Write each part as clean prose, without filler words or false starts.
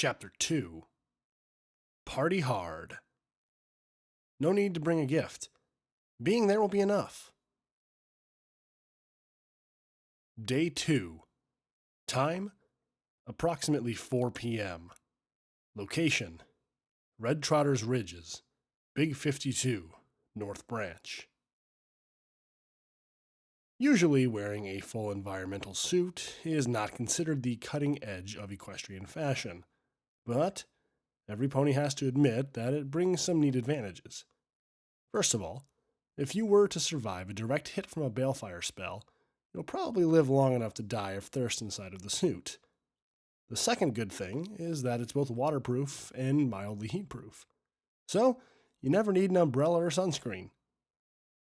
Chapter 2 Party Hard. No need to bring a gift. Being there will be enough. Day 2. Time, approximately 4 p.m. Location, Red Trotter's Ridges, Big 52, North Branch. Usually wearing a full environmental suit is not considered the cutting edge of equestrian fashion, but every pony has to admit that it brings some neat advantages. First of all, if you were to survive a direct hit from a balefire spell, you'll probably live long enough to die of thirst inside of the suit. The second good thing is that it's both waterproof and mildly heatproof, so you never need an umbrella or sunscreen.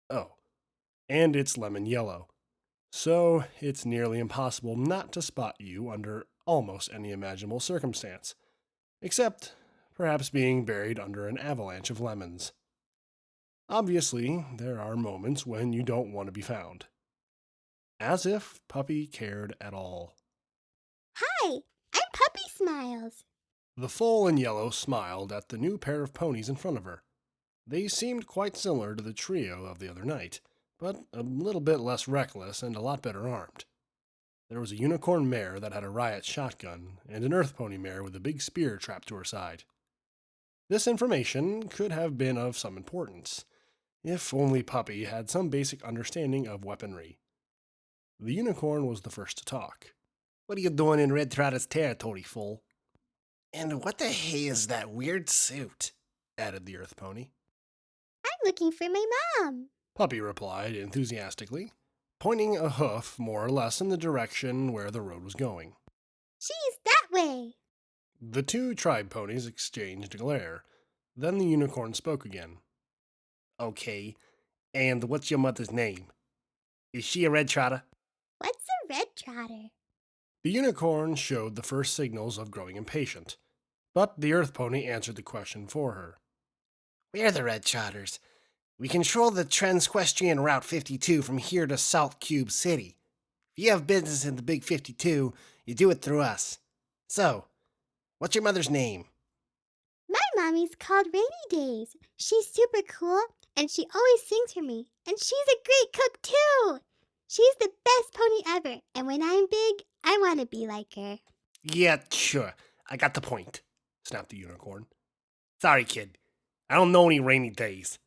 Oh, and it's lemon yellow, so it's nearly impossible not to spot you under almost any imaginable circumstance, except perhaps being buried under an avalanche of lemons. Obviously, there are moments when you don't want to be found. As if Puppy cared at all. Hi, I'm Puppysmiles. The foal in yellow smiled at the new pair of ponies in front of her. They seemed quite similar to the trio of the other night, but a little bit less reckless and a lot better armed. There was a unicorn mare that had a riot shotgun, and an earth pony mare with a big spear trapped to her side. This information could have been of some importance, if only Puppy had some basic understanding of weaponry. The unicorn was the first to talk. What are you doing in Red Trotter's territory, fool? And what the hey is that weird suit? Added the earth pony. I'm looking for my mom. Puppy replied enthusiastically, pointing a hoof more or less in the direction where the road was going. She's that way. The two tribe ponies exchanged a glare. Then the unicorn spoke again. Okay, and what's your mother's name? Is she a Red Trotter? What's a red trotter? The unicorn showed the first signals of growing impatient, but the earth pony answered the question for her. We're the Red Trotters. We control the Transquestrian Route 52 from here to Salt Cube City. If you have business in the Big 52, you do it through us. So, what's your mother's name? My mommy's called Rainy Days. She's super cool, and she always sings for me. And she's a great cook, too. She's the best pony ever, and when I'm big, I want to be like her. Yeah, sure. I got the point, snapped the unicorn. Sorry, kid. I don't know any Rainy Days.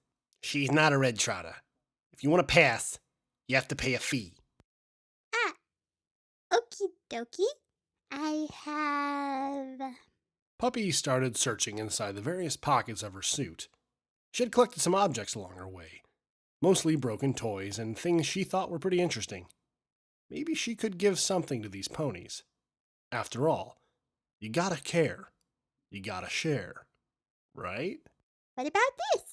She's not a Red Trotter. If you want to pass, you have to pay a fee. Okie dokie. I have... Puppy started searching inside the various pockets of her suit. She had collected some objects along her way, mostly broken toys and things she thought were pretty interesting. Maybe she could give something to these ponies. After all, you gotta care. You gotta share. Right? What about this?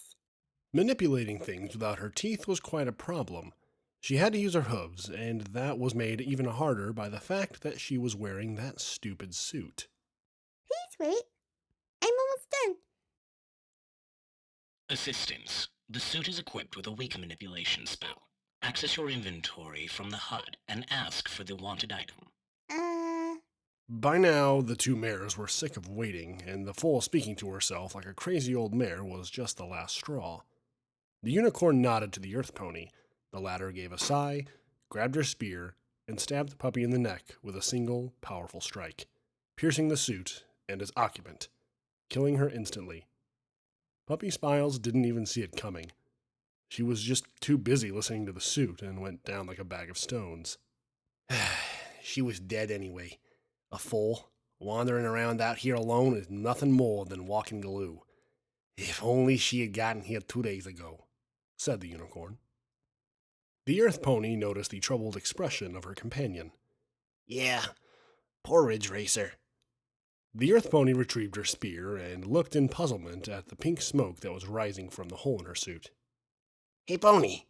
Manipulating things without her teeth was quite a problem. She had to use her hooves, and that was made even harder by the fact that she was wearing that stupid suit. Please wait. I'm almost done. Assistance. The suit is equipped with a weak manipulation spell. Access your inventory from the HUD and ask for the wanted item. By now, the two mares were sick of waiting, and the foal speaking to herself like a crazy old mare was just the last straw. The unicorn nodded to the earth pony. The latter gave a sigh, grabbed her spear, and stabbed the puppy in the neck with a single, powerful strike, piercing the suit and its occupant, killing her instantly. Puppysmiles didn't even see it coming. She was just too busy listening to the suit and went down like a bag of stones. She was dead anyway. A foal, wandering around out here alone is nothing more than walking glue. If only she had gotten here 2 days ago, said the unicorn. The earth pony noticed the troubled expression of her companion. Yeah, poor Ridge Racer. The earth pony retrieved her spear and looked in puzzlement at the pink smoke that was rising from the hole in her suit. Hey, pony,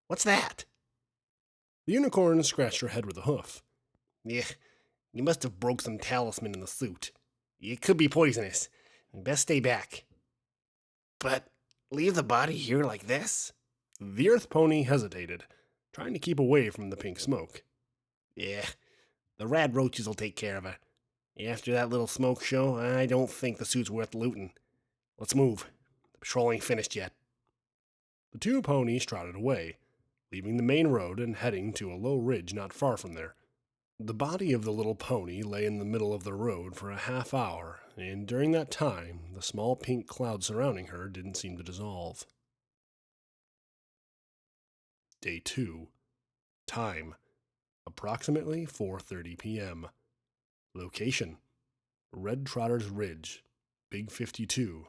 what's that? The unicorn scratched her head with a hoof. Yeah, you must have broke some talisman in the suit. It could be poisonous. Best stay back. But leave the body here like this? The earth pony hesitated, trying to keep away from the pink smoke. Yeah, the rad roaches will take care of her. After that little smoke show, I don't think the suit's worth looting. Let's move. The patrol ain't finished yet. The two ponies trotted away, leaving the main road and heading to a low ridge not far from there. The body of the little pony lay in the middle of the road for a half hour, and during that time, the small pink cloud surrounding her didn't seem to dissolve. Day 2. Time: approximately 4:30 p.m. Location: Red Trotter's Ridge, Big 52,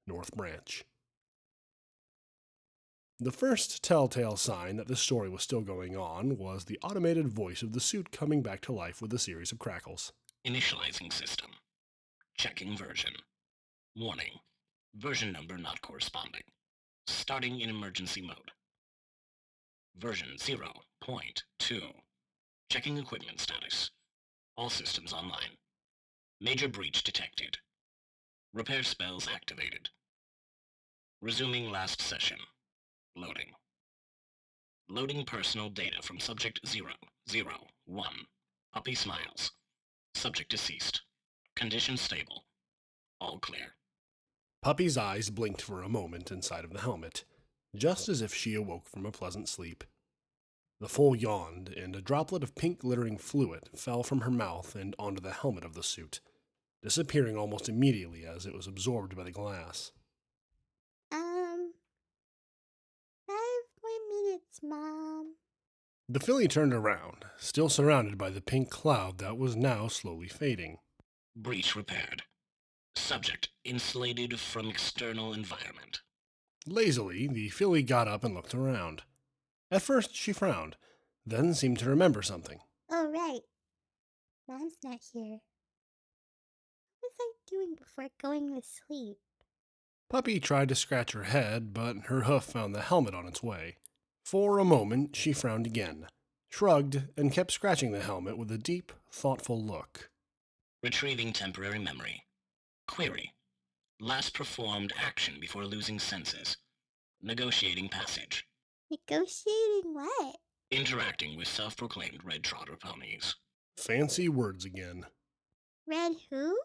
North Branch. The first telltale sign that the story was still going on was the automated voice of the suit coming back to life with a series of crackles. Initializing system. Checking version. Warning. Version number not corresponding. Starting in emergency mode. Version 0.2. Checking equipment status. All systems online. Major breach detected. Repair spells activated. Resuming last session. Loading. Loading personal data from subject 001. Puppysmiles. Subject deceased. Condition stable. All clear. Puppy's eyes blinked for a moment inside of the helmet, just as if she awoke from a pleasant sleep. The foal yawned, and a droplet of pink glittering fluid fell from her mouth and onto the helmet of the suit, disappearing almost immediately as it was absorbed by the glass. 5 more minutes, Mom. The filly turned around, still surrounded by the pink cloud that was now slowly fading. Breach repaired. Subject insulated from external environment. Lazily, the filly got up and looked around. At first, she frowned, then seemed to remember something. Oh, right. Mom's not here. What was I doing before going to sleep? Puppy tried to scratch her head, but her hoof found the helmet on its way. For a moment, she frowned again, shrugged, and kept scratching the helmet with a deep, thoughtful look. Retrieving temporary memory. Query. Last performed action before losing senses. Negotiating passage. Negotiating what? Interacting with self-proclaimed Red Trotter ponies. Fancy words again. Red who?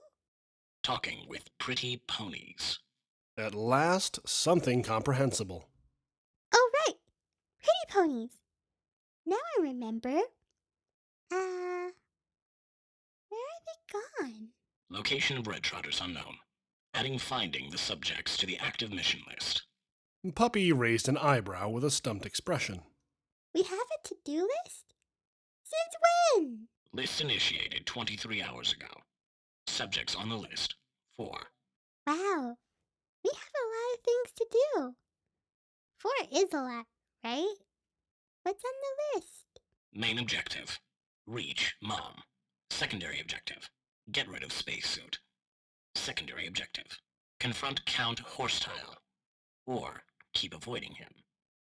Talking with pretty ponies. At last, something comprehensible. Oh, right. Pretty ponies. Now I remember. Where are they gone? Location of Red Trotters unknown. Adding finding the subjects to the active mission list. Puppy raised an eyebrow with a stumped expression. We have a to-do list? Since when? List initiated 23 hours ago. Subjects on the list. 4. Wow. We have a lot of things to do. 4 is a lot, right? What's on the list? Main objective. Reach Mom. Secondary objective. Get rid of spacesuit. Secondary objective. Confront Count Horsetile. Or keep avoiding him.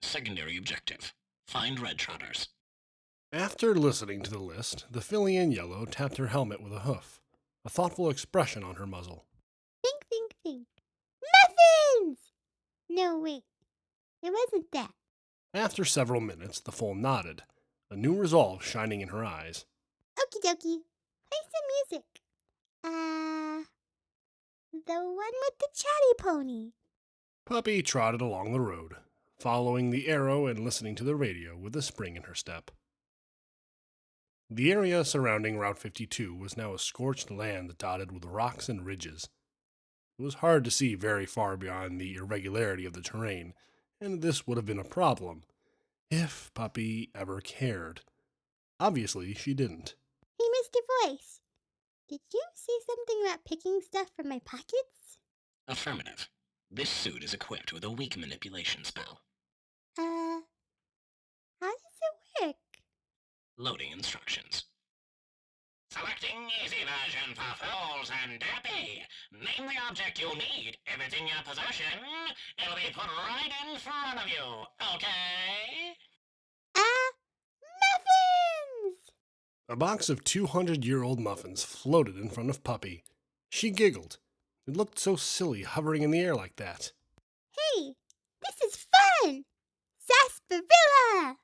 Secondary objective. Find Red Trotters. After listening to the list, the filly in yellow tapped her helmet with a hoof, a thoughtful expression on her muzzle. Think, think, think. Muffins! No, wait. It wasn't that. After several minutes, the foal nodded, a new resolve shining in her eyes. Okie dokie. Play some music. The one with the chatty pony. Puppy trotted along the road, following the arrow and listening to the radio with a spring in her step. The area surrounding Route 52 was now a scorched land dotted with rocks and ridges. It was hard to see very far beyond the irregularity of the terrain, and this would have been a problem, if Puppy ever cared. Obviously, she didn't. Hey, Mr. Voice. Did you say something about picking stuff from my pockets? Affirmative. This suit is equipped with a weak manipulation spell. How does it work? Loading instructions. Selecting easy version for fools and happy. Name the object you need. If it's in your possession, it'll be put right in front of you. Okay? Muffins! A box of 200-year-old muffins floated in front of Puppy. She giggled. It looked so silly hovering in the air like that. Hey, this is fun! Sarsaparilla!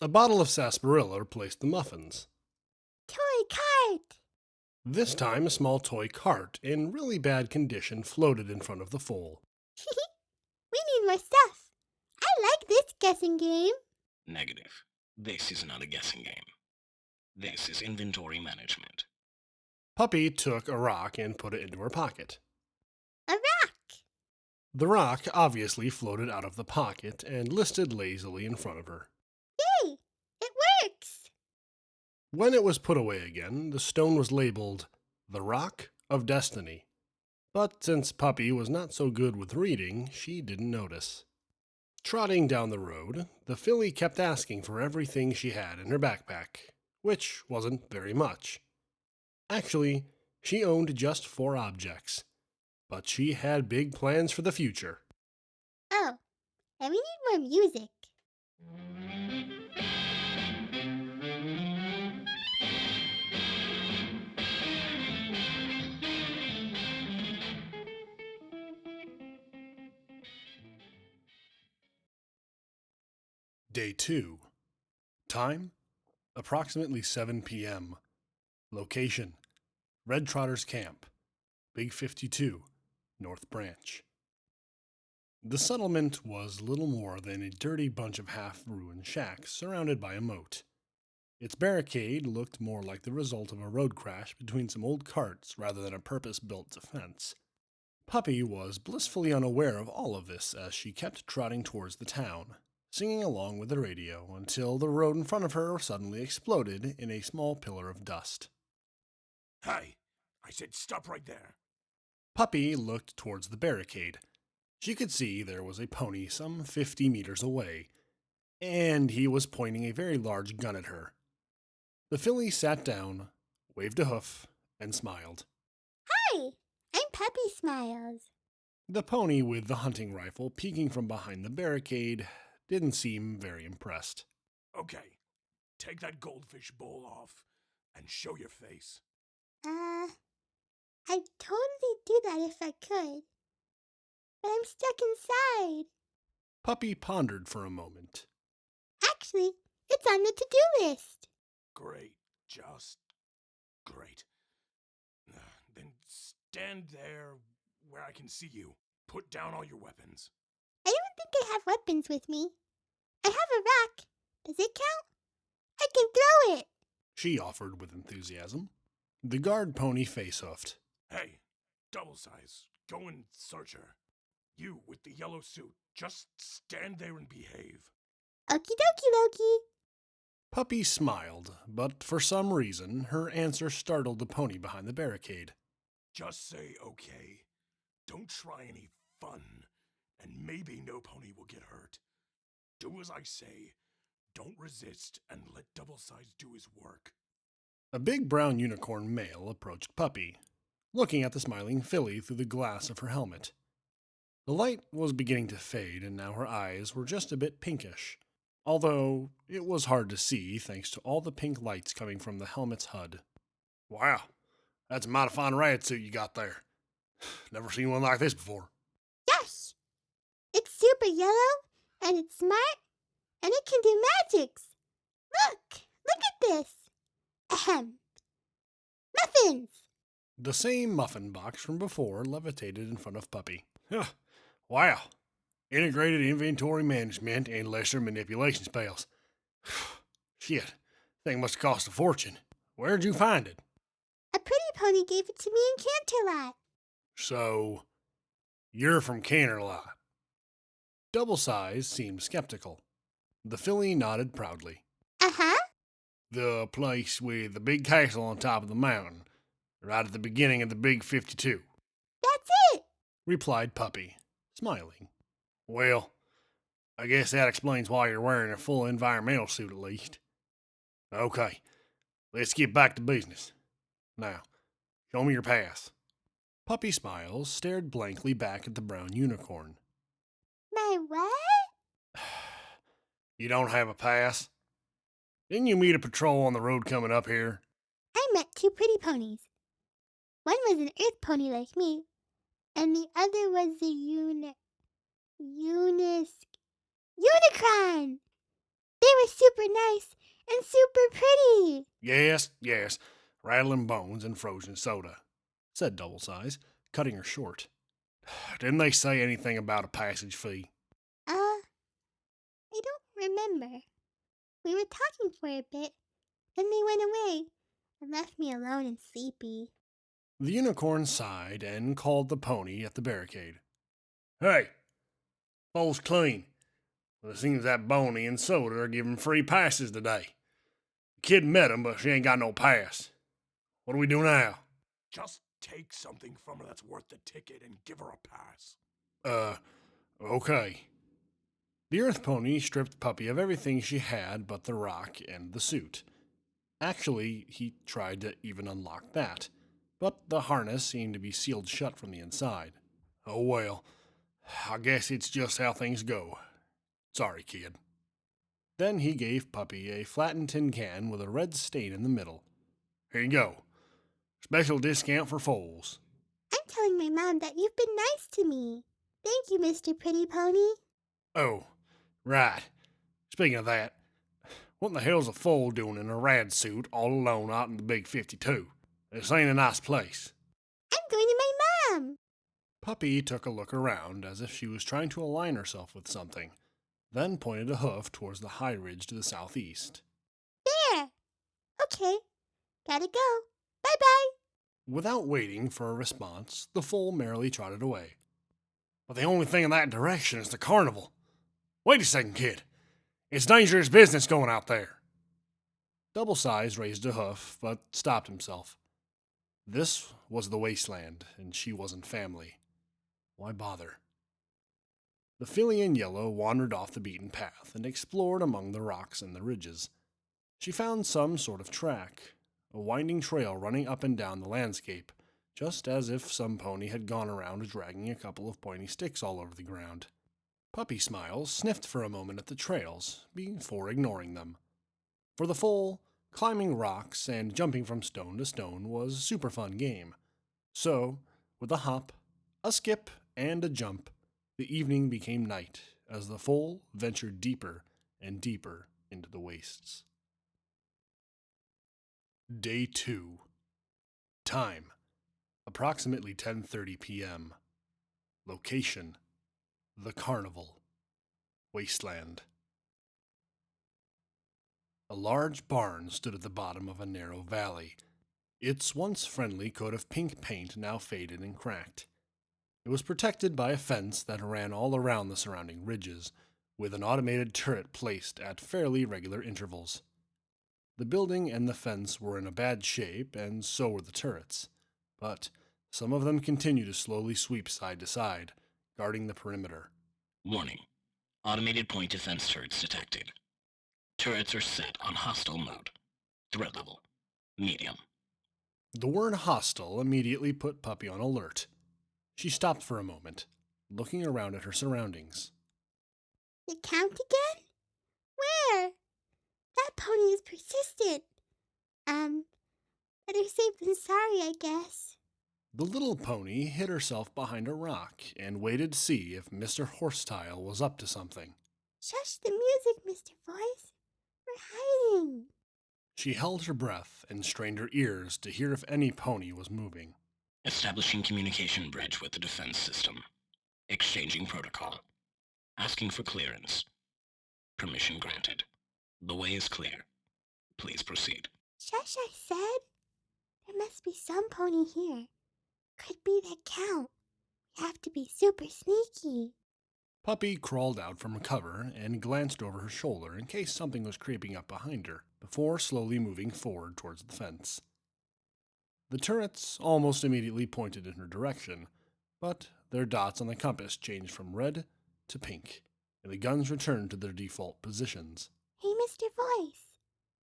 A bottle of sarsaparilla replaced the muffins. Toy cart! This time, a small toy cart in really bad condition floated in front of the foal. We need more stuff. I like this guessing game. Negative. This is not a guessing game. This is inventory management. Puppy took a rock and put it into her pocket. A rock. The rock obviously floated out of the pocket and listed lazily in front of her. Yay! It works. When it was put away again, the stone was labeled the Rock of Destiny. But since Puppy was not so good with reading, she didn't notice. Trotting down the road, the filly kept asking for everything she had in her backpack, which wasn't very much. Actually, she owned just 4 objects, but she had big plans for the future. Oh, and we need more music. Day 2. Time? Approximately 7 p.m. Location? Red Trotter's Camp, Big 52, North Branch. The settlement was little more than a dirty bunch of half-ruined shacks surrounded by a moat. Its barricade looked more like the result of a road crash between some old carts rather than a purpose-built defense. Puppy was blissfully unaware of all of this as she kept trotting towards the town, singing along with the radio until the road in front of her suddenly exploded in a small pillar of dust. Hey, I said stop right there. Puppy looked towards the barricade. She could see there was a pony some 50 meters away, and he was pointing a very large gun at her. The filly sat down, waved a hoof, and smiled. Hi, I'm Puppysmiles. The pony with the hunting rifle peeking from behind the barricade didn't seem very impressed. Okay, take that goldfish bowl off and show your face. I'd totally do that if I could. But I'm stuck inside. Puppy pondered for a moment. Actually, it's on the to-do list. Great, just great. Then stand there where I can see you. Put down all your weapons. I don't think I have weapons with me. I have a rock. Does it count? I can throw it. She offered with enthusiasm. The guard pony face-huffed. Hey, double size, go and search her. You with the yellow suit, just stand there and behave. Okie dokie, Loki. Puppy smiled, but for some reason, her answer startled the pony behind the barricade. Just say okay. Don't try any fun, and maybe no pony will get hurt. Do as I say. Don't resist, and let double size do his work. A big brown unicorn male approached Puppy, looking at the smiling filly through the glass of her helmet. The light was beginning to fade, and now her eyes were just a bit pinkish, although it was hard to see thanks to all the pink lights coming from the helmet's HUD. Wow, that's a mighty fine riot suit you got there. Never seen one like this before. Yes! It's super yellow, and it's smart, and it can do magics. Look at this. Ahem. Muffins! The same muffin box from before levitated in front of Puppy. Wow. Integrated inventory management and lesser manipulation spells. Shit, thing must have cost a fortune. Where'd you find it? A pretty pony gave it to me in Canterlot. So, you're from Canterlot. Double Size seemed skeptical. The filly nodded proudly. Uh-huh. The place with the big castle on top of the mountain, right at the beginning of the Big 52. That's it. Replied Puppy, smiling. Well, I guess that explains why you're wearing a full environmental suit at least. Okay, let's get back to business. Now, show me your pass. Puppysmiles stared blankly back at the brown unicorn. My what? You don't have a pass? Didn't you meet a patrol on the road coming up here? I met 2 pretty ponies. One was an earth pony like me, and the other was a Unicron! They were super nice and super pretty. Yes. rattling bones and frozen soda, said Double Size, cutting her short. Didn't they say anything about a passage fee? I don't remember. We were talking for a bit, then they went away and left me alone and sleepy. The unicorn sighed and called the pony at the barricade. Hey, bowl's clean. Well, it seems that Boney and Soda are giving free passes today. The kid met 'em, but she ain't got no pass. What do we do now? Just take something from her that's worth the ticket and give her a pass. Okay. The Earth Pony stripped Puppy of everything she had but the rock and the suit. Actually, he tried to even unlock that, but the harness seemed to be sealed shut from the inside. Oh well, I guess it's just how things go. Sorry, kid. Then he gave Puppy a flattened tin can with a red stain in the middle. Here you go. Special discount for foals. I'm telling my mom that you've been nice to me. Thank you, Mr. Pretty Pony. Oh, right. Speaking of that, what in the hell's a foal doing in a rad suit all alone out in the big 52? This ain't a nice place. I'm going to my mom. Puppy took a look around as if she was trying to align herself with something, then pointed a hoof towards the high ridge to the southeast. There. Okay. Gotta go. Bye-bye. Without waiting for a response, the foal merrily trotted away. But the only thing in that direction is the carnival. Wait a second, kid. It's dangerous business going out there. Double Size raised a hoof, but stopped himself. This was the wasteland, and she wasn't family. Why bother? The filly in yellow wandered off the beaten path and explored among the rocks and the ridges. She found some sort of track, a winding trail running up and down the landscape, just as if some pony had gone around dragging a couple of pointy sticks all over the ground. Puppysmiles sniffed for a moment at the trails, before ignoring them. For the foal, climbing rocks and jumping from stone to stone was a super fun game. So, with a hop, a skip, and a jump, the evening became night as the foal ventured deeper and deeper into the wastes. Day 2. Time: approximately 10:30 p.m. Location: the carnival. Wasteland. A large barn stood at the bottom of a narrow valley, its once friendly coat of pink paint now faded and cracked. It was protected by a fence that ran all around the surrounding ridges, with an automated turret placed at fairly regular intervals. The building and the fence were in a bad shape, and so were the turrets, but some of them continued to slowly sweep side to side, guarding the perimeter. Warning. Automated point defense turrets detected. Turrets are set on hostile mode. Threat level: medium. The word hostile immediately put Puppy on alert. She stopped for a moment, looking around at her surroundings. The count again? Where? That pony is persistent. Better safe than sorry, I guess. The little pony hid herself behind a rock and waited to see if Mr. Horsetail was up to something. Shush the music, Mr. Voice. We're hiding. She held her breath and strained her ears to hear if any pony was moving. Establishing communication bridge with the defense system. Exchanging protocol. Asking for clearance. Permission granted. The way is clear. Please proceed. Shush, I said. There must be some pony here. Could be that count. We have to be super sneaky. Puppy crawled out from cover and glanced over her shoulder in case something was creeping up behind her, before slowly moving forward towards the fence. The turrets almost immediately pointed in her direction, but their dots on the compass changed from red to pink, and the guns returned to their default positions. Hey, Mr. Voice.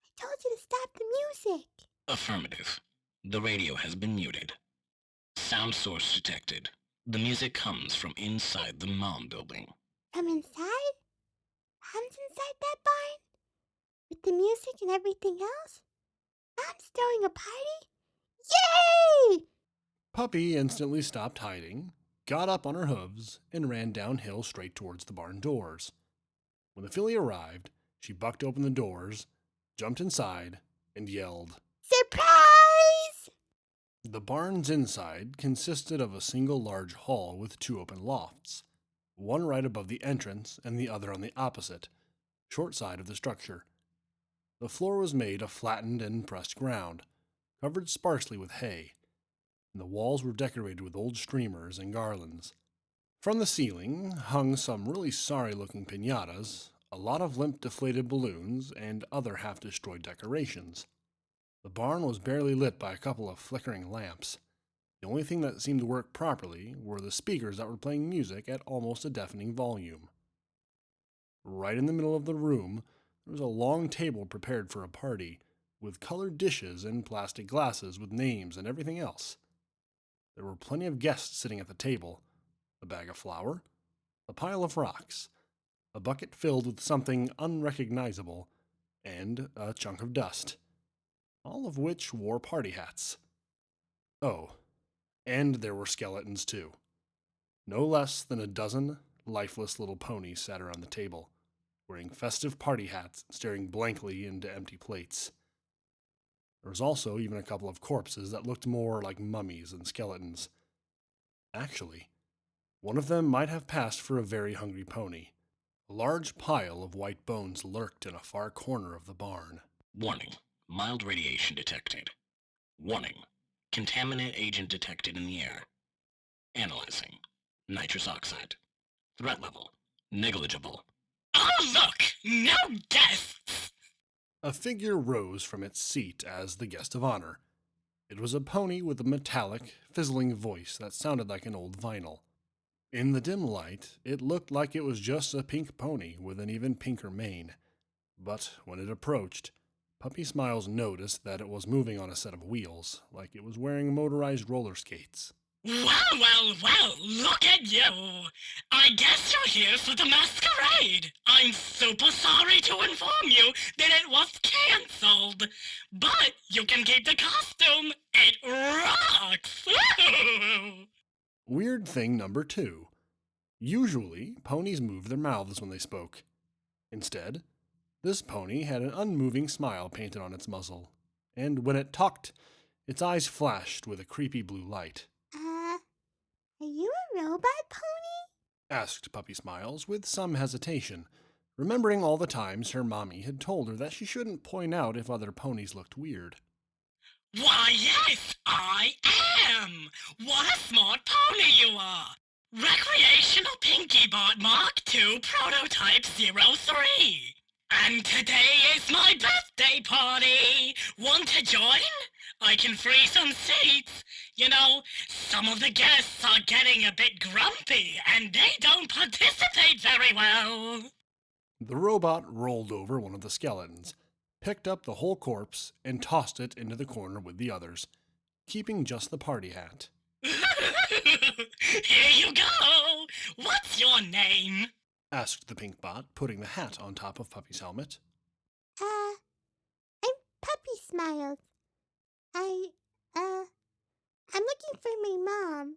I told you to stop the music. Affirmative. The radio has been muted. Sound source detected. The music comes from inside the Mom building. From inside? Mom's inside that barn? With the music and everything else? Mom's throwing a party? Yay! Puppy instantly stopped hiding, got up on her hooves, and ran downhill straight towards the barn doors. When the filly arrived, she bucked open the doors, jumped inside, and yelled, Surprise! The barn's inside consisted of a single large hall with 2 open lofts, one right above the entrance and the other on the opposite, short side of the structure. The floor was made of flattened and pressed ground, covered sparsely with hay, and the walls were decorated with old streamers and garlands. From the ceiling hung some really sorry-looking piñatas, a lot of limp deflated balloons, and other half-destroyed decorations. The barn was barely lit by a couple of flickering lamps. The only thing that seemed to work properly were the speakers that were playing music at almost a deafening volume. Right in the middle of the room, there was a long table prepared for a party, with colored dishes and plastic glasses with names and everything else. There were plenty of guests sitting at the table, a bag of flour, a pile of rocks, a bucket filled with something unrecognizable, and a chunk of dust, all of which wore party hats. Oh, and there were skeletons too. No less than a dozen lifeless little ponies sat around the table, wearing festive party hats and staring blankly into empty plates. There was also even a couple of corpses that looked more like mummies than skeletons. Actually, one of them might have passed for a very hungry pony. A large pile of white bones lurked in a far corner of the barn. Warning. Mild radiation detected. Warning. Contaminant agent detected in the air. Analyzing. Nitrous oxide. Threat level. Negligible. Oh look! No guests! A figure rose from its seat as the guest of honor. It was a pony with a metallic, fizzling voice that sounded like an old vinyl. In the dim light, it looked like it was just a pink pony with an even pinker mane. But when it approached, Puppysmiles noticed that it was moving on a set of wheels, like it was wearing motorized roller skates. Well, look at you! I guess you're here for the masquerade! I'm super sorry to inform you that it was cancelled! But you can keep the costume! It rocks! Weird thing number 2. Usually, ponies moved their mouths when they spoke. Instead, this pony had an unmoving smile painted on its muzzle, and when it talked, its eyes flashed with a creepy blue light. Are you a robot pony? Asked Puppysmiles with some hesitation, remembering all the times her mommy had told her that she shouldn't point out if other ponies looked weird. Why, yes, I am! What a smart pony you are! Recreational Pinkie-Bot Mark II Prototype 03. And today is my birthday party! Want to join? I can free some seats. You know, some of the guests are getting a bit grumpy and they don't participate very well. The robot rolled over one of the skeletons, picked up the whole corpse, and tossed it into the corner with the others, keeping just the party hat. Here you go! What's your name? Asked the pink bot, putting the hat on top of Puppy's helmet. I'm Puppysmiles. I'm looking for my mom.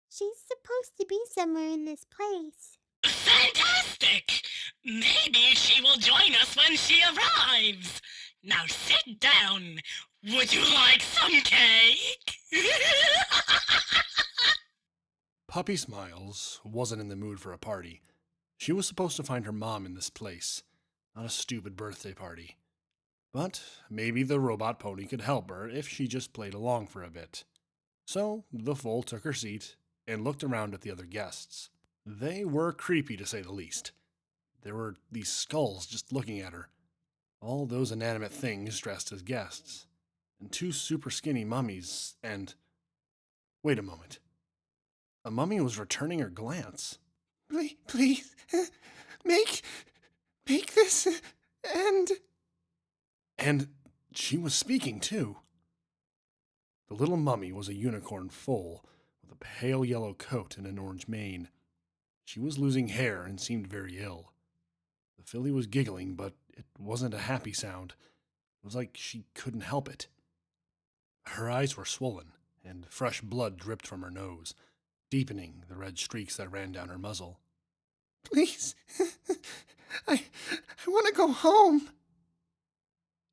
She's supposed to be somewhere in this place. Fantastic! Maybe she will join us when she arrives. Now sit down. Would you like some cake? Puppysmiles wasn't in the mood for a party. She was supposed to find her mom in this place, not a stupid birthday party. But maybe the robot pony could help her if she just played along for a bit. So the foal took her seat and looked around at the other guests. They were creepy, to say the least. There were these skulls just looking at her, all those inanimate things dressed as guests, and 2 super skinny mummies, and... Wait a moment. A mummy was returning her glance. Please, make this end. And she was speaking, too. The little mummy was a unicorn foal with a pale yellow coat and an orange mane. She was losing hair and seemed very ill. The filly was giggling, but it wasn't a happy sound. It was like she couldn't help it. Her eyes were swollen, and fresh blood dripped from her nose, deepening the red streaks that ran down her muzzle. Please, I want to go home.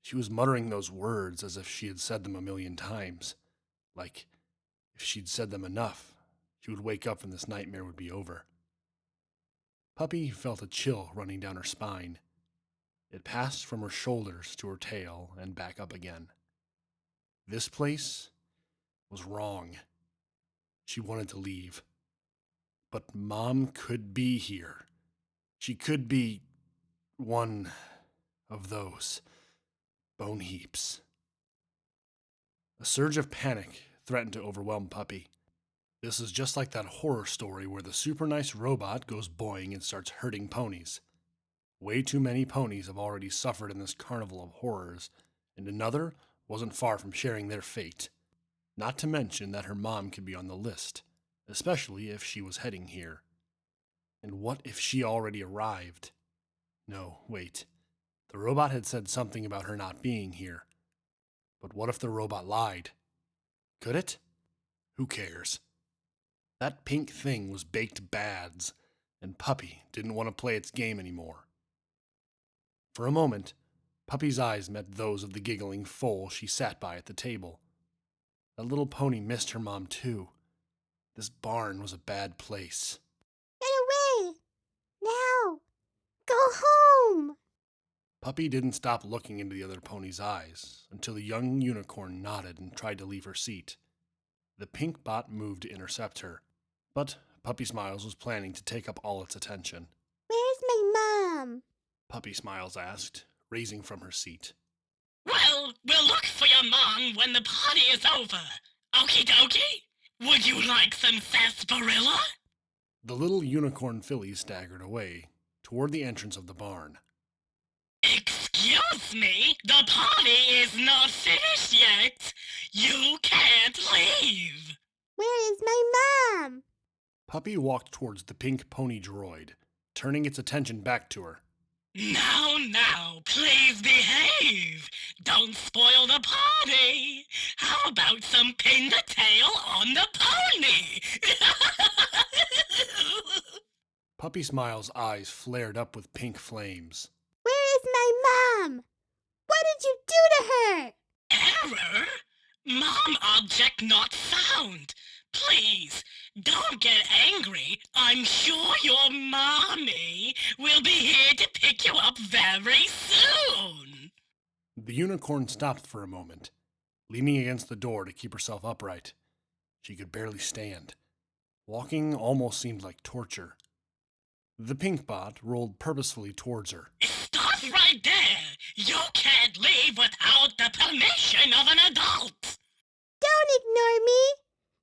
She was muttering those words as if she had said them a million times, Like, if she'd said them enough, she would wake up and this nightmare would be over. Puppy felt a chill running down her spine. It passed from her shoulders to her tail and back up again. This place was wrong. She wanted to leave. But Mom could be here. She could be one of those bone heaps. A surge of panic threatened to overwhelm Puppy. This is just like that horror story where the super nice robot goes boing and starts hurting ponies. Way too many ponies have already suffered in this carnival of horrors, and another wasn't far from sharing their fate. Not to mention that her mom could be on the list, especially if she was heading here. And what if she already arrived? No, wait. The robot had said something about her not being here. But what if the robot lied? Could it? Who cares? That pink thing was baked bads, and Puppy didn't want to play its game anymore. For a moment, Puppy's eyes met those of the giggling foal she sat by at the table. That little pony missed her mom too. This barn was a bad place. Get away! Now! Go home! Puppy didn't stop looking into the other pony's eyes until the young unicorn nodded and tried to leave her seat. The Pinkie-Bot moved to intercept her, but Puppysmiles was planning to take up all its attention. Where's my mom? Puppysmiles asked, raising from her seat. Well, we'll look for your mom when the party is over. Okie dokie? Would you like some sarsaparilla? The little unicorn filly staggered away, toward the entrance of the barn. Excuse me, the party is not finished yet. You can't leave. Where is my mom? Puppy walked towards the pink pony droid, turning its attention back to her. Now, please behave. Don't spoil the party. How about some pin the tail on the pony? Puppysmiles' eyes flared up with pink flames. Where is my mom? What did you do to her? Error? Mom object not found. Please, don't get angry. I'm sure your mommy will be here to pick you up very soon. The unicorn stopped for a moment, leaning against the door to keep herself upright. She could barely stand. Walking almost seemed like torture. The Pinkie-Bot rolled purposefully towards her. Stop right there. You can't leave without the permission of an adult. Don't ignore me.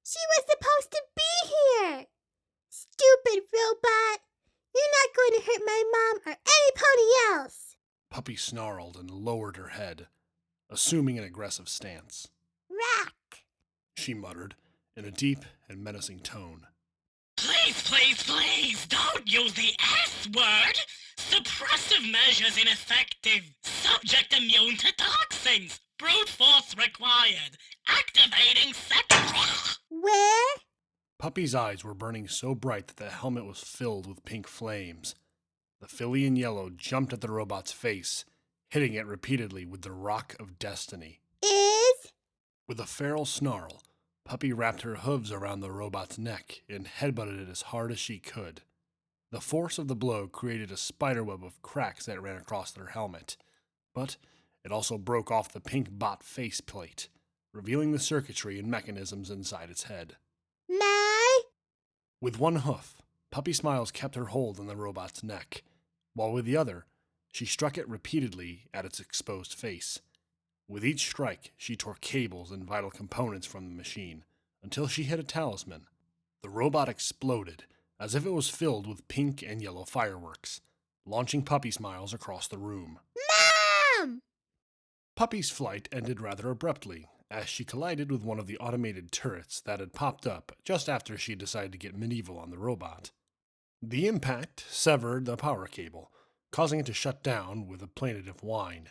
She was supposed to be here. Stupid robot. You're not going to hurt my mom or any pony else. Puppy snarled and lowered her head, assuming an aggressive stance. Rack. She muttered in a deep and menacing tone. Please, don't use the S word. Suppressive measures ineffective. Subject immune to toxins. Brute force required. Activating second. Where? Puppy's eyes were burning so bright that the helmet was filled with pink flames. The filly in yellow jumped at the robot's face, hitting it repeatedly with the Rock of Destiny. Is? With a feral snarl, Puppy wrapped her hooves around the robot's neck and headbutted it as hard as she could. The force of the blow created a spiderweb of cracks that ran across their helmet, but it also broke off the Pinkie-Bot faceplate, revealing the circuitry and mechanisms inside its head. My? With one hoof, Puppysmiles kept her hold on the robot's neck, while with the other, she struck it repeatedly at its exposed face. With each strike, she tore cables and vital components from the machine, until she hit a talisman. The robot exploded, as if it was filled with pink and yellow fireworks, launching Puppysmiles across the room. Mom! Puppy's flight ended rather abruptly, as she collided with one of the automated turrets that had popped up just after she decided to get medieval on the robot. The impact severed the power cable, causing it to shut down with a plaintive whine.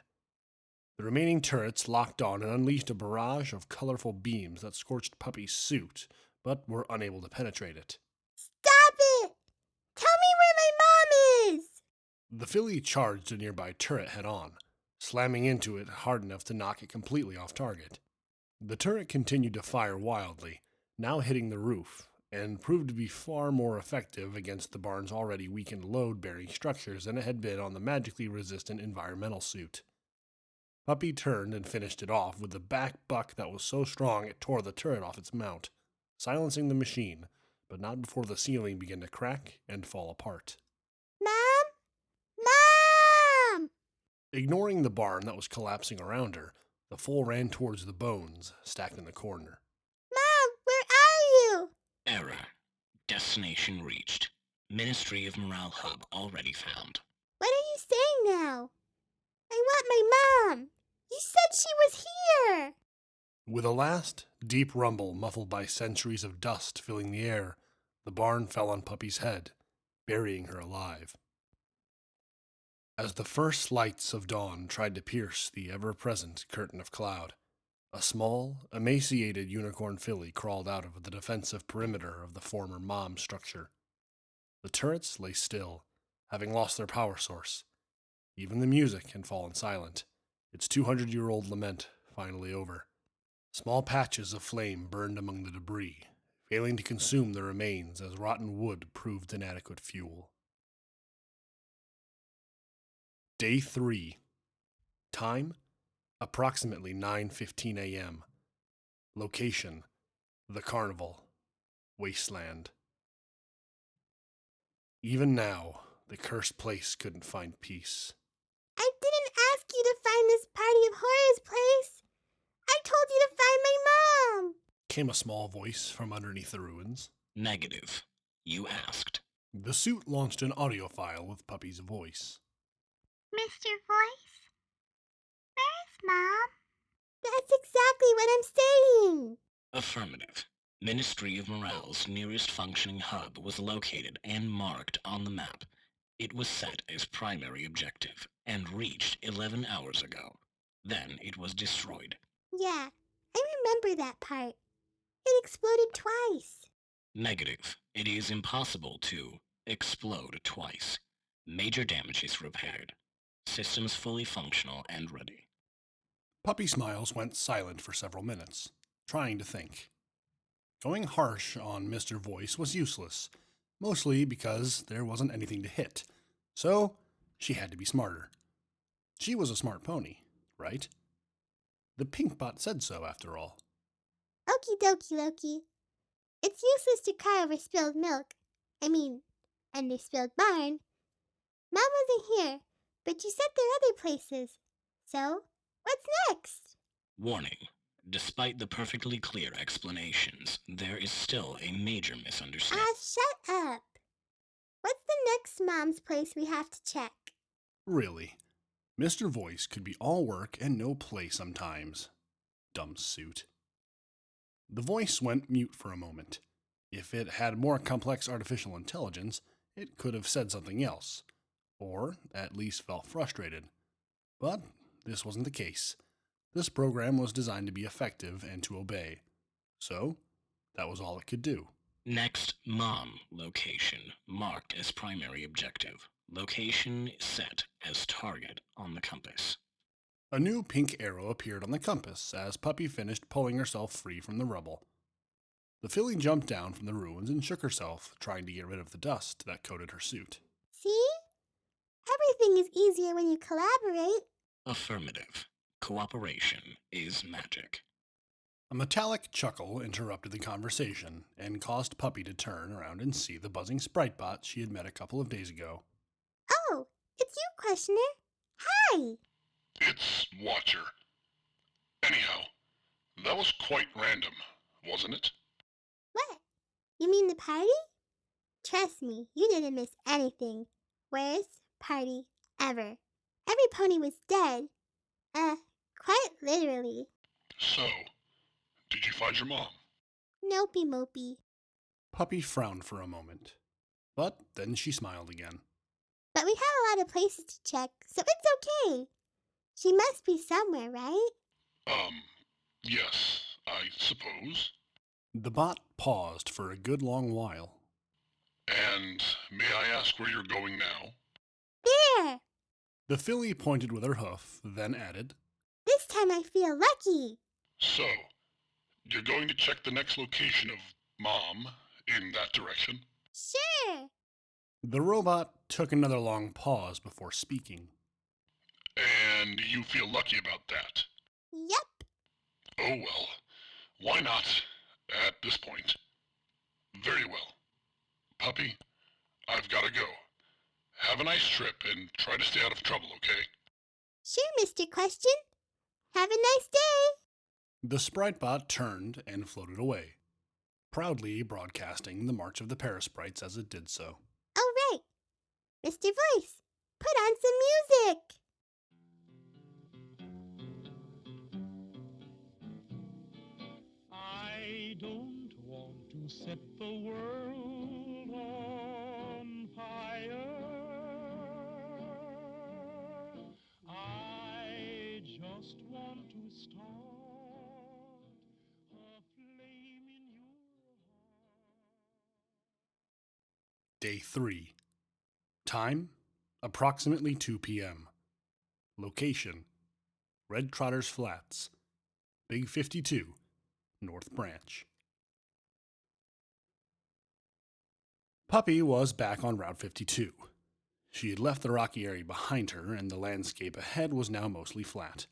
The remaining turrets locked on and unleashed a barrage of colorful beams that scorched Puppy's suit, but were unable to penetrate it. Stop it! Tell me where my mom is! The filly charged a nearby turret head-on, slamming into it hard enough to knock it completely off target. The turret continued to fire wildly, now hitting the roof, and proved to be far more effective against the barn's already weakened load-bearing structures than it had been on the magically resistant environmental suit. Puppy turned and finished it off with a back buck that was so strong it tore the turret off its mount, silencing the machine, but not before the ceiling began to crack and fall apart. Mom? Mom! Ignoring the barn that was collapsing around her, the foal ran towards the bones stacked in the corner. Mom, where are you? Error. Destination reached. Ministry of Morale Hub already found. What are you saying now? I want my mom. You said she was here. With a last, deep rumble muffled by centuries of dust filling the air, the barn fell on Puppy's head, burying her alive. As the first lights of dawn tried to pierce the ever-present curtain of cloud, a small, emaciated unicorn filly crawled out of the defensive perimeter of the former mom structure. The turrets lay still, having lost their power source. Even the music had fallen silent, its 200-year-old lament finally over. Small patches of flame burned among the debris, failing to consume the remains as rotten wood proved inadequate fuel. Day 3. Time, approximately 9:15 a.m. Location, the carnival, wasteland. Even now, the cursed place couldn't find peace. I didn't ask you to find this party of horrors place. I told you to find my mom. Came a small voice from underneath the ruins. Negative. You asked. The suit launched an audio file with Puppy's voice. Mr. Voice? Where's Mom? That's exactly what I'm saying. Affirmative. Ministry of Morale's nearest functioning hub was located and marked on the map. It was set as primary objective and reached 11 hours ago. Then it was destroyed. Yeah, I remember that part. It exploded twice. Negative. It is impossible to explode twice. Major damage is repaired. Systems fully functional and ready. Puppysmiles went silent for several minutes, trying to think. Going harsh on Mr. Voice was useless, mostly because there wasn't anything to hit, so she had to be smarter. She was a smart pony, right? The Pinkie-Bot said so, after all. Okie dokie, Loki. It's useless to cry over spilled milk. Under spilled barn. Mom wasn't here, but you said there are other places. So, what's next? Warning. Despite the perfectly clear explanations, there is still a major misunderstanding. Shut up. What's the next Mom's place we have to check? Really, Mr. Voice could be all work and no play sometimes. Dumb suit. The voice went mute for a moment. If it had more complex artificial intelligence, it could have said something else, or at least felt frustrated. But this wasn't the case. This program was designed to be effective and to obey. So, that was all it could do. Next Mom location marked as primary objective. Location set as target on the compass. A new pink arrow appeared on the compass as Puppy finished pulling herself free from the rubble. The filly jumped down from the ruins and shook herself, trying to get rid of the dust that coated her suit. See? Everything is easier when you collaborate. Affirmative. Cooperation is magic. A metallic chuckle interrupted the conversation and caused Puppy to turn around and see the buzzing sprite-bot she had met a couple of days ago. Oh, it's you, Questioner. Hi. It's Watcher. Anyhow, that was quite random, wasn't it? What? You mean the party? Trust me, you didn't miss anything. Worst party ever. Every pony was dead. Quite literally. So, did you find your mom? Nopey mopey. Puppy frowned for a moment, but then she smiled again. But we have a lot of places to check, so it's okay. She must be somewhere, right? Yes, I suppose. The bot paused for a good long while. And may I ask where you're going now? There! The filly pointed with her hoof, then added, This time I feel lucky. So, You're going to check the next location of Mom in that direction? Sure. The robot took another long pause before speaking. And you feel lucky about that? Yep. Oh well, why not at this point? Very well. Puppy, I've gotta go. Have a nice trip and try to stay out of trouble, okay? Sure, Mr. Question. Have a nice day. The sprite bot turned and floated away, proudly broadcasting the March of the Parasprites as it did so. Oh, right. Mr. Voice, put on some music. I don't want to set the world on fire. I just want to start a flame in your heart. Day 3. Time, approximately 2 p.m. Location, Red Trotter's Flats, Big 52, North Branch. Puppy was back on Route 52. She had left the rocky area behind her, and the landscape ahead was now mostly flat,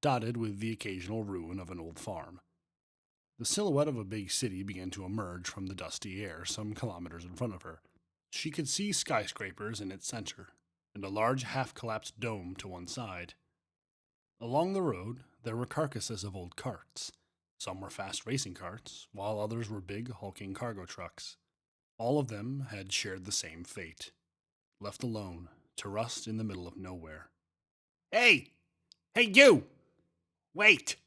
dotted with the occasional ruin of an old farm. The silhouette of a big city began to emerge from the dusty air some kilometers in front of her. She could see skyscrapers in its center, and a large half-collapsed dome to one side. Along the road, there were carcasses of old carts. Some were fast racing carts, while others were big, hulking cargo trucks. All of them had shared the same fate, left alone to rust in the middle of nowhere. Hey! Hey, you! Wait!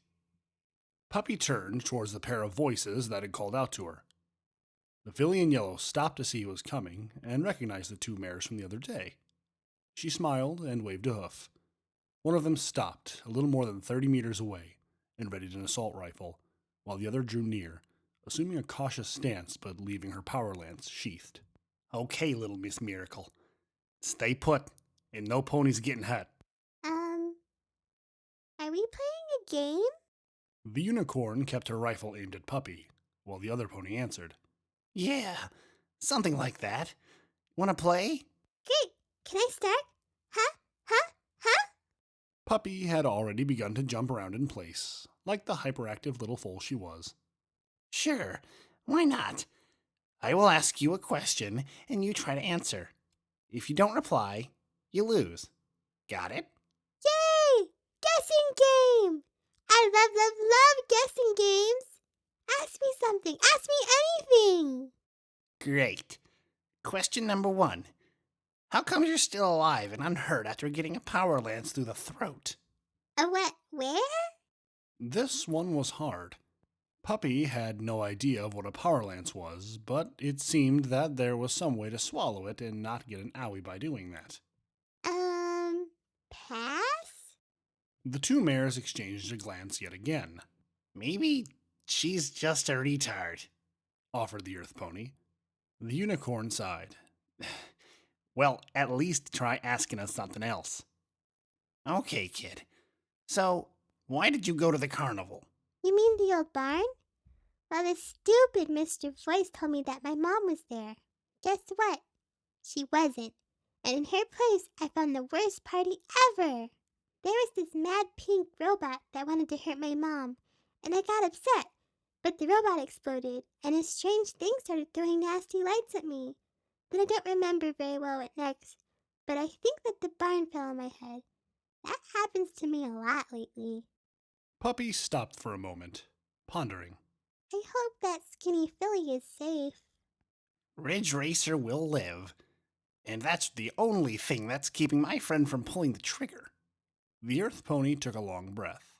Puppy turned towards the pair of voices that had called out to her. The filly in yellow stopped to see who was coming and recognized the two mares from the other day. She smiled and waved a hoof. One of them stopped a little more than 30 meters away and readied an assault rifle, while the other drew near, assuming a cautious stance but leaving her power lance sheathed. Okay, little Miss Miracle. Stay put, and no ponies getting hurt. Are we playing a game? The unicorn kept her rifle aimed at Puppy, while the other pony answered. Yeah, something like that. Wanna play? Great. Can I start? Huh? Huh? Huh? Puppy had already begun to jump around in place, like the hyperactive little foal she was. Sure, why not? I will ask you a question, and you try to answer. If you don't reply, you lose. Got it? Yay! Guessing game! I love guessing games. Ask me something. Ask me anything. Great. Question number 1. How come you're still alive and unhurt after getting a power lance through the throat? What? Where? This one was hard. Puppy had no idea of what a power lance was, but it seemed that there was some way to swallow it and not get an owie by doing that. Pass? The two mares exchanged a glance yet again, Maybe she's just a retard. offered the earth pony. The unicorn sighed. Well, at least try asking us something else. Okay, kid. So, why did you go to the carnival? You mean the old barn? Well, the stupid Mr. Voice told me that my mom was there. Guess what? She wasn't. And in her place, I found the worst party ever. There was this mad pink robot that wanted to hurt my mom, and I got upset. But the robot exploded, and a strange thing started throwing nasty lights at me. Then I don't remember very well what next, but I think that the barn fell on my head. That happens to me a lot lately. Puppy stopped for a moment, pondering. I hope that skinny filly is safe. Ridge Racer will live. And that's the only thing that's keeping my friend from pulling the trigger. The earth pony took a long breath.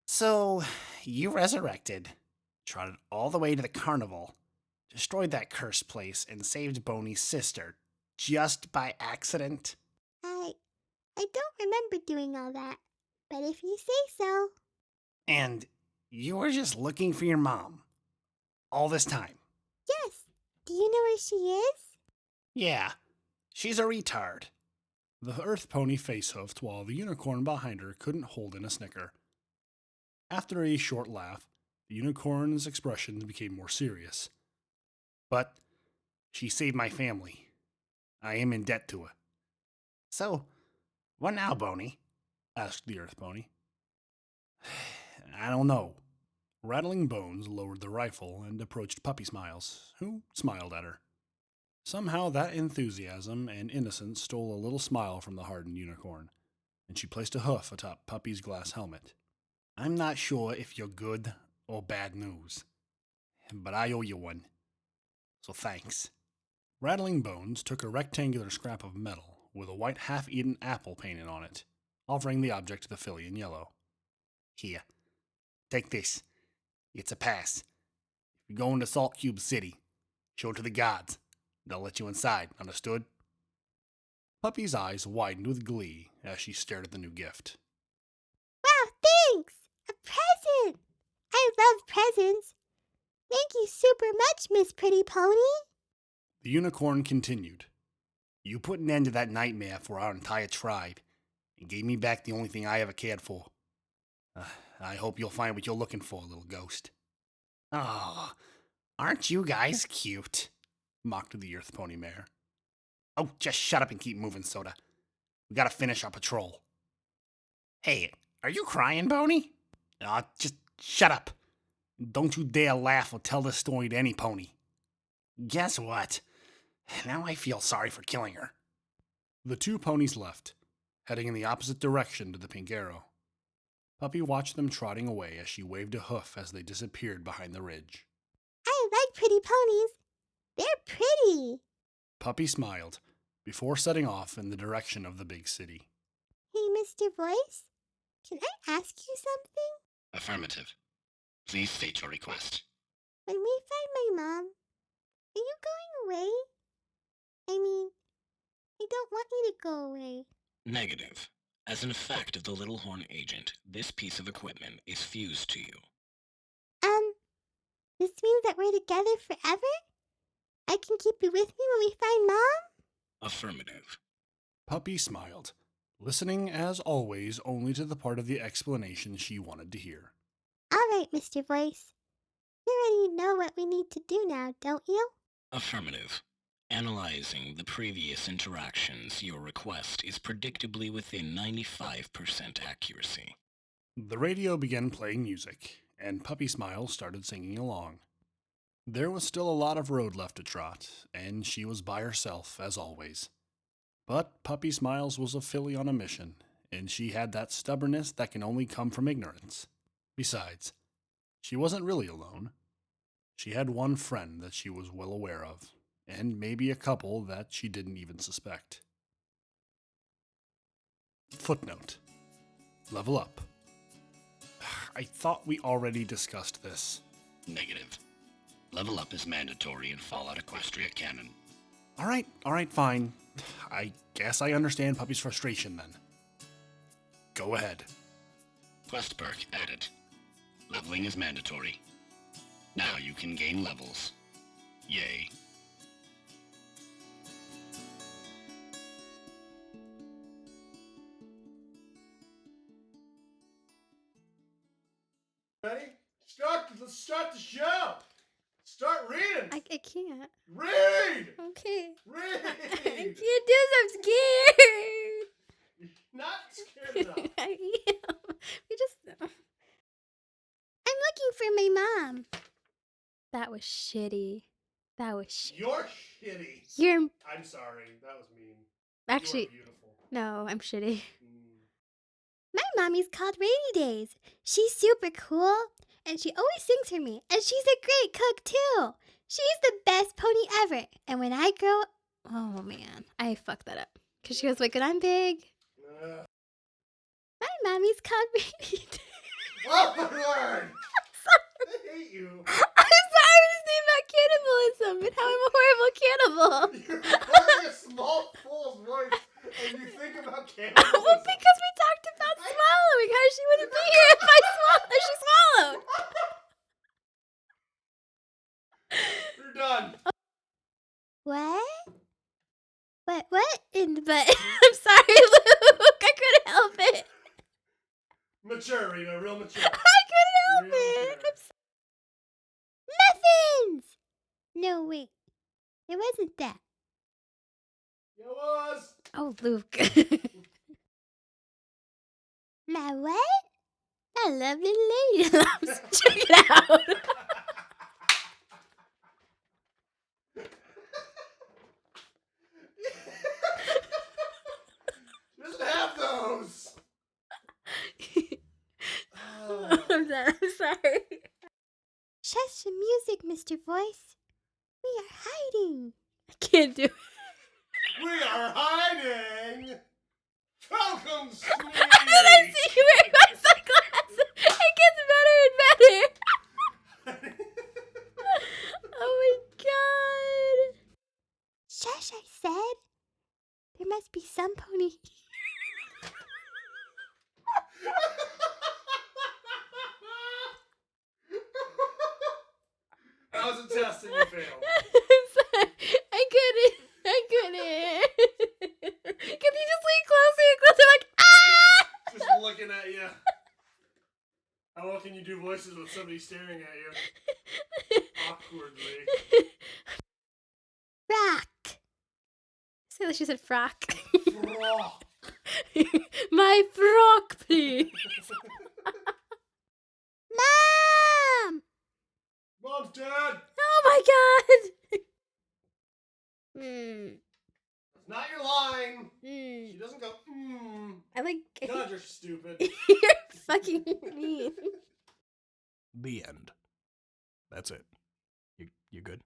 So, you resurrected, trotted all the way to the carnival, destroyed that cursed place, and saved Boney's sister, just by accident? I don't remember doing all that, but if you say so. And you were just looking for your mom. All this time. Yes. Do you know where she is? Yeah, she's a retard. The earth pony face-hoofed while the unicorn behind her couldn't hold in a snicker. After a short laugh, The unicorn's expression became more serious. But she saved my family. I am in debt to her. So, what now, Boney? Asked the Earth Pony. I don't know. Rattling Bones lowered the rifle and approached Puppysmiles, who smiled at her. Somehow that enthusiasm and innocence stole a little smile from the hardened unicorn, and she placed a hoof atop Puppy's glass helmet. I'm not sure if you're good or bad news, but I owe you one. So thanks. Rattling Bones took a rectangular scrap of metal with a white half-eaten apple painted on it, offering the object to the filly in yellow. Here, take this. It's a pass. If you go into Salt Cube City, show it to the guards. They'll let you inside, understood? Puppy's eyes widened with glee as she stared at the new gift. Wow, thanks! A present! I love presents. Thank you super much, Miss Pretty Pony. The unicorn continued. You put an end to that nightmare for our entire tribe and gave me back the only thing I ever cared for. I hope you'll find what you're looking for, little ghost. Oh, aren't you guys cute? Mocked the Earth Pony Mare. Oh, just shut up and keep moving, Soda. We gotta finish our patrol. Hey, are you crying, Boney? Just shut up. Don't you dare laugh or tell this story to any pony. Guess what? Now I feel sorry for killing her. The two ponies left, heading in the opposite direction to the Pink Arrow. Puppy watched them trotting away as she waved a hoof as they disappeared behind the ridge. I like pretty ponies. They're pretty. Puppy smiled before setting off in the direction of the big city. Hey, Mr. Voice, can I ask you something? Affirmative. Please state your request. When we find my mom, are you going away? I mean, I don't want you to go away. Negative. As an effect of the Little Horn agent, this piece of equipment is fused to you. This means that we're together forever? I can keep you with me when we find Mom? Affirmative. Puppy smiled, listening as always only to the part of the explanation she wanted to hear. All right, Mr. Voice. You already know what we need to do now, don't you? Affirmative. Analyzing the previous interactions, your request is predictably within 95% accuracy. The radio began playing music, and Puppysmiles started singing along. There was still a lot of road left to trot, and she was by herself, as always. But Puppysmiles was a filly on a mission, and she had that stubbornness that can only come from ignorance. Besides, she wasn't really alone. She had one friend that she was well aware of, and maybe a couple that she didn't even suspect. Footnote. Level up. I thought we already discussed this. Negative. Level up is mandatory in Fallout Equestria canon. All right, fine. I guess I understand Puppy's frustration then. Go ahead. Quest perk added. Leveling is mandatory. Now you can gain levels. Yay. Ready? Let's start the show. Start reading. I can't. Read. Okay. Read. I can't do this. I'm scared. Not scared enough. I am. I'm looking for my mom. That was shitty. You're shitty. You're I'm sorry. That was mean. actually You're beautiful. no. I'm shitty. Mm. My mommy's called Rainy Days. She's super cool, and she always sings for me, and she's a great cook too. She's the best pony ever. And when I grow, oh man, I fucked that up. Cause she was like, when I'm big, my mommy's called Rainy Days. Oh my lord! I hate you. I'm sorry to say about cannibalism and how I'm a horrible cannibal. You're playing a small fool's voice, and you think about cannibalism. Well, because we talked about swallowing, how she wouldn't be here if she swallowed. You're done. What? What? But I'm sorry, Luke. I couldn't help it. Mature, Rita. Real mature. I couldn't help Real it. mature. I'm No, wait. It wasn't that. It was. Oh, Luke. My what? I love little lady loves. Check it out. She doesn't have those. I'm sorry. Shush the music, Mr. Voice. We are hiding. I can't do it. We are hiding. Welcome, And sweetie. I see you wearing my sunglasses. It gets better and better. Oh my god. Shush, I said. There must be some pony. That was a test and you failed. I'm sorry. I couldn't. Can you just lean closer and closer like, ah! Just looking at you. How well can you do voices with somebody staring at you? Awkwardly. Rock. So she said frock. Frock. My frock, please. Mom! Mom's dead. Oh my god! That's not your line. Mm. She doesn't go, I like. God, you're stupid. You're fucking mean. The end. That's it. You good?